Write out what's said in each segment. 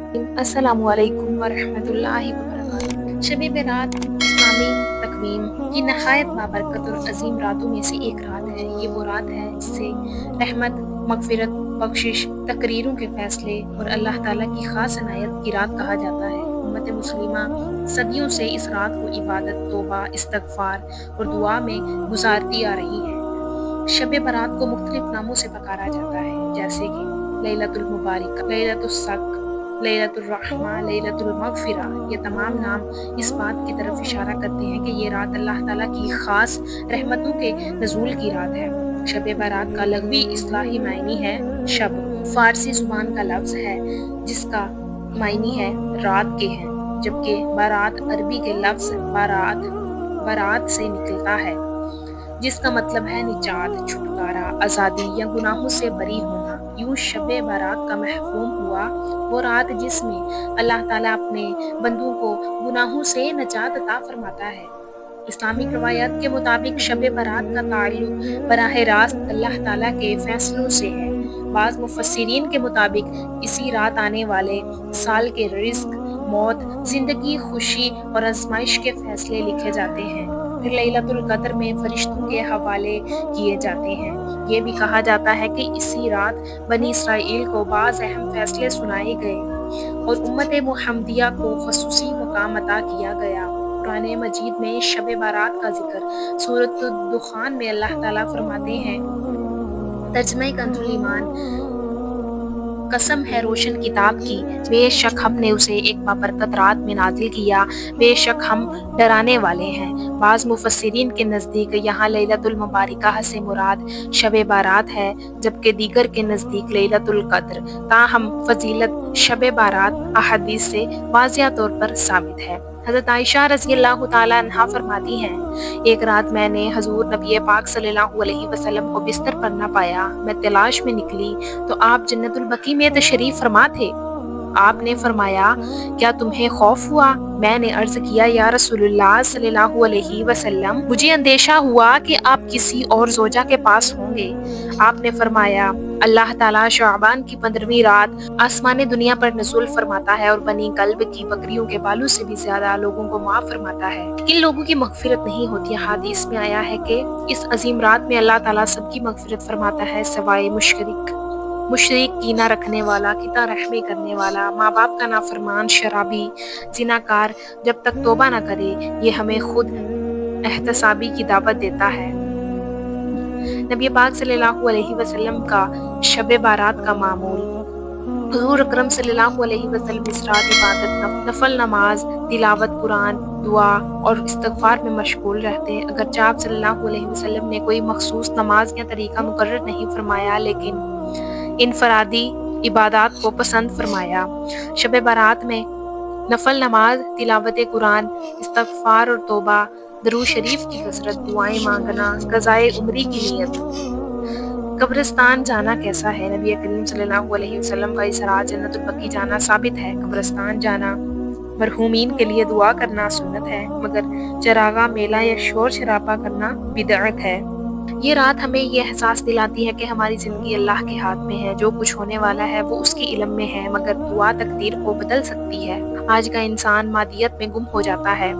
السلام علیکم ورحمۃ اللہ وبرکاتہ۔ شب برات اسلامی تقویم کی نہایت بابرکت اور عظیم راتوں میں سے ایک رات ہے۔ یہ وہ رات ہے جسے رحمت، مغفرت، بخشش، تقریروں کے فیصلے اور اللہ تعالیٰ کی خاص عنایت کی رات کہا جاتا ہے۔ امت مسلمہ صدیوں سے اس رات کو عبادت، توبہ، استغفار اور دعا میں گزارتی آ رہی ہے۔ شب برات کو مختلف ناموں سے پکارا جاتا ہے، جیسے کہ لیلۃ المبارکہ، لیلۃ الصدق، لیلۃ الرحمہ، لیلۃ المغفرہ۔ یہ تمام نام اس بات کی طرف اشارہ کرتے ہیں کہ یہ رات اللہ تعالیٰ کی خاص رحمتوں کے نزول کی رات ہے۔ شب برات کا لغوی اصطلاحی معنی ہے شب، فارسی زبان کا لفظ ہے جس کا معنی ہے رات کے ہیں، جبکہ برات عربی کے لفظ برات سے نکلتا ہے، جس کا مطلب ہے نجات، چھٹکارا، آزادی یا گناہوں سے بری ہونا۔ یوں شب برات کا مفہوم ہوا وہ رات جس میں اللہ تعالیٰ اپنے بندوں کو گناہوں سے نجات عطا فرماتا ہے۔ اسلامی روایات کے مطابق شب برات کا تعلق براہ راست اللہ تعالیٰ کے فیصلوں سے ہے۔ بعض مفسرین کے مطابق اسی رات آنے والے سال کے رزق، موت، زندگی، خوشی اور آزمائش کے فیصلے لکھے جاتے ہیں۔ پھر لیلۃ القدر میں فرشتوں کے حوالے کیے جاتے ہیں۔ یہ بھی کہا جاتا ہے کہ اسی رات بنی اسرائیل کو بعض اہم فیصلے سنائے گئے اور امت محمدیہ کو خصوصی مقام عطا کیا گیا۔ قرآن مجید میں شب برات کا ذکر سورۃ الدخان میں اللہ تعالیٰ فرماتے ہیں، ترجمہ کنز ایمان، قسم ہے روشن کتاب کی، بے شک ہم نے اسے ایک بابرکت رات میں نازل کیا، بے شک ہم ڈرانے والے ہیں۔ بعض مفسرین کے نزدیک یہاں لیلۃ المبارکہ سے مراد شب برات ہے، جبکہ دیگر کے نزدیک لیلۃ القدر۔ تاہم فضیلت شب برات احادیث سے واضح طور پر ثابت ہے۔ حضرت عائشہ رضی اللہ تعالیٰ عنہا فرماتی ہیں، ایک رات میں نے حضور نبی پاک صلی اللہ علیہ وسلم کو بستر پر نہ پایا۔ میں تلاش میں نکلی تو آپ جنت البقیع میں تشریف فرما تھے۔ آپ نے فرمایا، کیا تمہیں خوف ہوا؟ میں نے عرض کیا، یا رسول اللہ صلی اللہ علیہ وسلم، مجھے اندیشہ ہوا کہ آپ کسی اور زوجہ کے پاس ہوں گے۔ آپ نے فرمایا، اللہ تعالیٰ شعبان کی 15ویں رات آسمان دنیا پر نزول فرماتا ہے اور بنی کلب کی بکریوں کے بالوں سے بھی زیادہ لوگوں کو معاف فرماتا ہے۔ کن لوگوں کی مغفرت نہیں ہوتی؟ حدیث میں آیا ہے کہ اس عظیم رات میں اللہ تعالیٰ سب کی مغفرت فرماتا ہے سوائے مشرک، کینہ رکھنے والا، قطع رحمی کرنے والا، ماں باپ کا نافرمان، شرابی، زناکار، جب تک توبہ نہ کرے۔ یہ ہمیں خود احتسابی کی دعوت دیتا ہے۔ نبی پاک صلی اللہ علیہ وسلم کا شب برات کا معمول: حضور اکرم صلی اللہ علیہ وسلم اس رات عبادت، نفل نماز، تلاوت قرآن، دعا اور استغفار میں مشغول رہتے ہیں۔ اگرچہ آپ صلی اللہ علیہ وسلم نے کوئی مخصوص نماز یا طریقہ مقرر نہیں فرمایا، لیکن انفرادی عبادات کو پسند فرمایا۔ شب برات میں نفل نماز، تلاوت قرآن، استغفار اور توبہ، درود شریف کی کثرت، دعائیں مانگنا، قضائے عمری کی نیت۔ قبرستان جانا کیسا ہے؟ نبی کریم صلی اللہ علیہ وسلم کا اسراء جنت البقیع جانا ثابت ہے۔ قبرستان جانا، مرحومین کے لیے دعا کرنا سنت ہے، مگر چراغاں میلہ یا شور شرابہ کرنا بدعت ہے۔ یہ رات ہمیں یہ احساس دلاتی ہے کہ ہماری زندگی اللہ کے ہاتھ میں ہے۔ جو کچھ ہونے والا ہے وہ اس کے علم میں ہے، مگر دعا تقدیر کو بدل سکتی ہے۔ آج کا انسان مادیت میں گم ہو جاتا ہے۔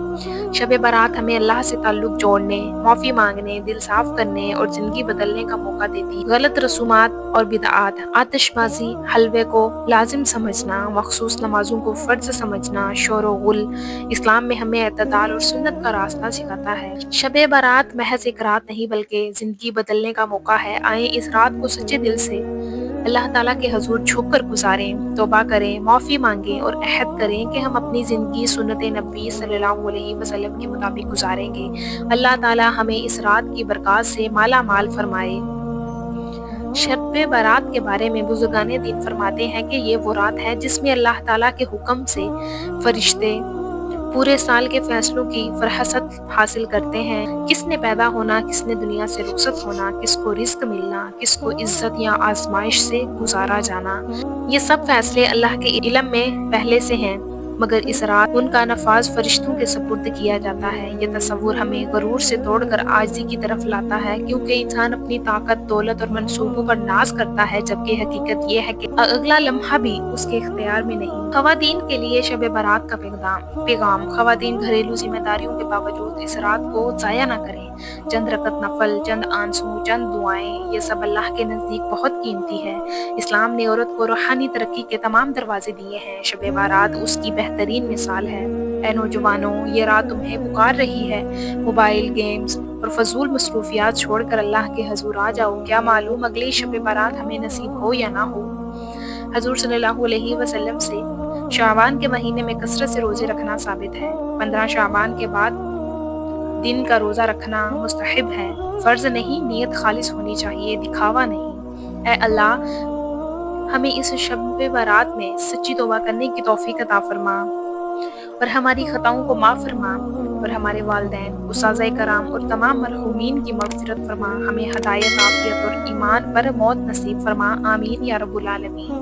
شب برات ہمیں اللہ سے تعلق جوڑنے، معافی مانگنے، دل صاف کرنے اور زندگی بدلنے کا موقع دیتی ہے۔ غلط رسومات اور بدعات، آتش بازی، حلوے کو لازم سمجھنا، مخصوص نمازوں کو فرض سمجھنا، شور و غل، اسلام میں ہمیں اعتدال اور سنت کا راستہ سکھاتا ہے۔ شب برات محض ایک رات نہیں بلکہ زندگی بدلنے کا موقع ہے۔ آئیں اس رات کو سچے دل سے اللہ تعالیٰ کے حضور جھک کر گزاریں، توبہ کریں، معافی مانگیں اور عہد کریں کہ ہم اپنی زندگی سنت نبی صلی اللہ علیہ وسلم کے مطابق گزاریں گے۔ اللہ تعالیٰ ہمیں اس رات کی برکات سے مالا مال فرمائے۔ شب برات کے بارے میں بزرگان دین فرماتے ہیں کہ یہ وہ رات ہے جس میں اللہ تعالیٰ کے حکم سے فرشتے پورے سال کے فیصلوں کی فہرست حاصل کرتے ہیں۔ کس نے پیدا ہونا، کس نے دنیا سے رخصت ہونا، کس کو رزق ملنا، کس کو عزت یا آزمائش سے گزارا جانا، یہ سب فیصلے اللہ کے علم میں پہلے سے ہیں۔ مگر اس رات ان کا نفاذ فرشتوں کے سپرد کیا جاتا ہے۔ یہ تصور ہمیں غرور سے توڑ کر عاجزی کی طرف لاتا ہے، کیونکہ انسان اپنی طاقت، دولت اور منصوبوں پر ناز کرتا ہے، جبکہ حقیقت یہ ہے کہ اگلا لمحہ بھی اس کے اختیار میں نہیں۔ خواتین کے لیے شب برات کا پیغام: خواتین گھریلو ذمہ داریوں کے باوجود اس رات کو ضائع نہ کریں۔ چند رکعت نفل، چند آنسو، چند دعائیں، یہ سب اللہ کے نزدیک بہت قیمتی ہے۔ اسلام نے عورت کو روحانی ترقی کے تمام دروازے دیے ہیں، شب بارات اس کی بہترین مثال ہے۔ اے نوجوانوں، یہ رات تمہیں پکار رہی ہے، موبائل گیمز اور فضول مصروفیات چھوڑ کر اللہ کے حضور آ جاؤ، کیا معلوم اگلی شب بارات ہمیں نصیب ہو یا نہ ہو۔ حضور صلی اللہ علیہ وسلم سے شعبان کے مہینے میں کثرت سے روزے رکھنا ثابت ہے۔ 15 شعبان کے بعد دن کا روزہ رکھنا مستحب ہے، فرض نہیں۔ نیت خالص ہونی چاہیے، دکھاوا نہیں۔ اے اللہ، ہمیں اس شب برات میں سچی توبہ کرنے کی توفیق عطا فرما اور ہماری خطاؤں کو معاف فرما، اور ہمارے والدین، اساتذہ کرام اور تمام مرحومین کی مغفرت فرما۔ ہمیں ہدایت، عافیت اور ایمان پر موت نصیب فرما، آمین یا رب العالمین۔